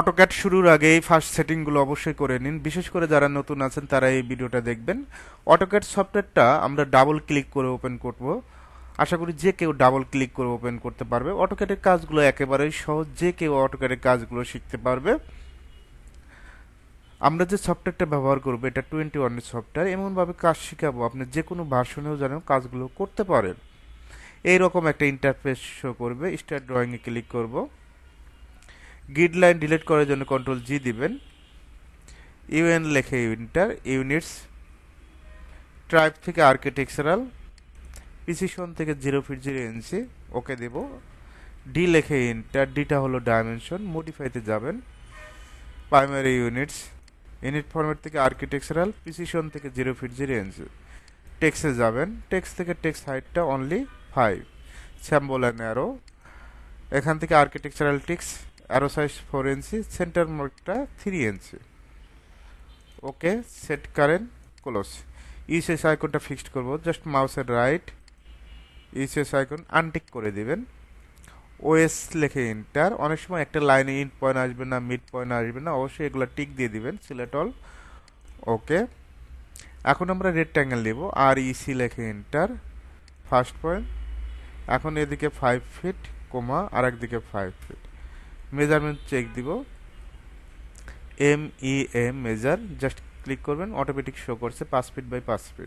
AutoCAD শুরুর আগে এই ফার্স্ট সেটিংগুলো অবশ্যই করে নিন, বিশেষ করে যারা নতুন আছেন তারা এই ভিডিওটা দেখবেন। অটোক্যাড সফটওয়্যারটা আমরা ডাবল ক্লিক করে ওপেন করব। আশা করি যে কেউ ডাবল ক্লিক করে ওপেন করতে পারবে। অটোক্যাডের কাজগুলো একেবারেই সহজ, যে কেউ অটোক্যাডের কাজগুলো শিখতে পারবে। আমরা যে সফটওয়্যারটা ব্যবহার করবো এটা 21 এর সফটওয়্যার, এমনভাবে কাজ শিখাবো আপনি যে কোনো ভার্সনেও যেন কাজগুলো করতে পারেন। এইরকম একটা ইন্টারফেস শো করবে। স্টার্ট ড্রয়িংয়ে ক্লিক করব। গ্রিড লাইন ডিলিট করার জন্য কন্ট্রোল জি দিবেন। ইউএন লেখে ইন্টার, ইউনিটস, ট্রাইব থেকে আর্কিটেকচারাল, প্রিসিশন থেকে 0 ফিট 0 ইঞ্চি, ওকে দেব। ডি লেখে ইন্টার, ডিটা হলো ডাইমেনশন, মডিফাইতে যাবেন। প্রাইমারি ইউনিটস, ইউনিট ফরম্যাট থেকে আর্কিটেকচারাল, প্রিসিশন থেকে 0 ফিট 0 ইঞ্চি, টেক্সে যাবেন। টেক্সট থেকে টেক্সট হাইটটা অনলি 5, স্যাম্বল অ্যান্ড অ্যারো, এখান থেকে architectural text, arrow size 4 inch, centre মার্কটা 3 inch, okay. Set current close. USS আইকনটা ফিক্সড করব, জাস্ট মাউসের রাইট, ইউএসএস আইকন আনটিক করে দিবেন। ওএস লেখে ইন্টার। অনেক সময় একটা লাইনে ইন্ট পয়েন্ট আসবে না, মিড পয়েন্ট আসবে না, অবশ্যই এগুলো টিক দিয়ে দিবেন, সিলেক্ট অল, ওকে। এখন আমরা রেক্ট্যাঙ্গেল নেব, আর ইসি লেখে ইন্টার, ফার্স্ট পয়েন্ট, এখন এদিকে 5 ফিট কোমা, আর একদিকে 5 ফিট। মেজারমেন্ট চেক দিব, M E M measure, just click করবেন, অটোমেটিক শো করছে 5 ফিট বাই 5 ফিট।